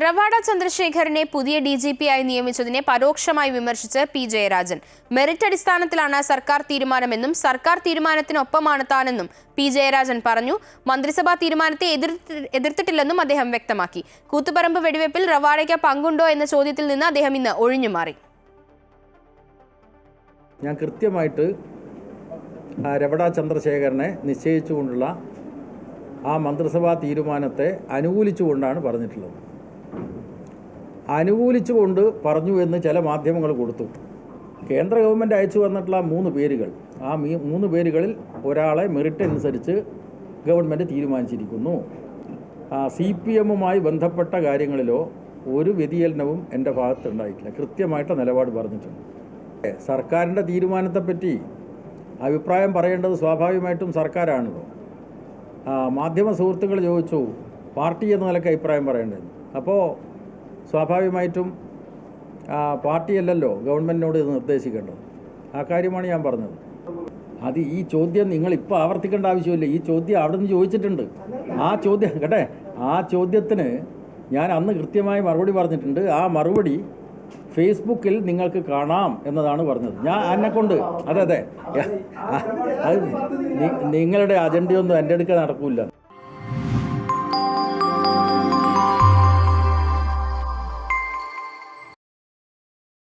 റവാഡ ചന്ദ്രശേഖരനെ പുതിയ DGP-ആയി നിയമിച്ചതിനെ പരോക്ഷമായി വിമർശിച്ച് P. ജയരാജൻ. മെറിറ്റ് അടിസ്ഥാനത്തിലാണ് സർക്കാർ തീരുമാനമെന്നും സർക്കാർ തീരുമാനത്തിനൊപ്പമാണ് താനെന്നും P. ജയരാജൻ പറഞ്ഞു. മന്ത്രിസഭാ തീരുമാനത്തെ എതിർത്തിട്ടില്ലെന്നും അദ്ദേഹം വ്യക്തമാക്കി. കൂത്തുപറമ്പ് വെടിവെപ്പിൽ റവാഡയ്ക്ക് പങ്കുണ്ടോ എന്ന ചോദ്യത്തിൽ നിന്ന് അദ്ദേഹം ഇന്ന് ഒഴിഞ്ഞുമാറി. ഞാൻ കൃത്യമായിട്ട് റവാഡ ചന്ദ്രശേഖരനെ നിശ്ചയിച്ചുകൊണ്ടുള്ള ആ മന്ത്രിസഭാ തീരുമാനത്തെ അനുകൂലിച്ചുകൊണ്ടാണ് പറഞ്ഞിട്ടുള്ളത്. അനുകൂലിച്ചുകൊണ്ട് പറഞ്ഞു എന്ന് ചില മാധ്യമങ്ങൾ കൊടുത്തു. കേന്ദ്ര ഗവൺമെൻറ് അയച്ചു വന്നിട്ടുള്ള 3 പേരുകൾ, ആ 3 പേരുകളിൽ ഒരാളെ മെറിറ്റ് അനുസരിച്ച് ഗവൺമെൻറ് തീരുമാനിച്ചിരിക്കുന്നു. CPM-മായി ബന്ധപ്പെട്ട കാര്യങ്ങളിലോ ഒരു വ്യതിചലനവും എൻ്റെ ഭാഗത്തുണ്ടായിട്ടില്ല. കൃത്യമായിട്ട് നിലപാട് പറഞ്ഞിട്ടുണ്ട്. സർക്കാരിൻ്റെ തീരുമാനത്തെപ്പറ്റി അഭിപ്രായം പറയേണ്ടത് സ്വാഭാവികമായിട്ടും സർക്കാരാണല്ലോ. മാധ്യമ സുഹൃത്തുക്കൾ ചോദിച്ചു പാർട്ടി എന്ന നിലയ്ക്ക് അഭിപ്രായം പറയേണ്ടത്. അപ്പോൾ സ്വാഭാവികമായിട്ടും പാർട്ടിയല്ലല്ലോ ഗവൺമെൻറ്റിനോട് ഇത് നിർദ്ദേശിക്കേണ്ടത്. ആ കാര്യമാണ് ഞാൻ പറഞ്ഞത്. അത് ഈ ചോദ്യം നിങ്ങളിപ്പോൾ ആവർത്തിക്കേണ്ട ആവശ്യമില്ല. ഈ ചോദ്യം അവിടെ നിന്ന് ചോദിച്ചിട്ടുണ്ട്. ആ ചോദ്യം ആ ചോദ്യത്തിന് ഞാൻ അന്ന് കൃത്യമായി മറുപടി പറഞ്ഞിട്ടുണ്ട്. ആ മറുപടി ഫേസ്ബുക്കിൽ നിങ്ങൾക്ക് കാണാം എന്നതാണ് പറഞ്ഞത്. ഞാൻ എന്നെക്കൊണ്ട് അതെ അത് നിങ്ങളുടെ അജണ്ടയൊന്നും എൻ്റെ അടുക്ക നടക്കില്ല.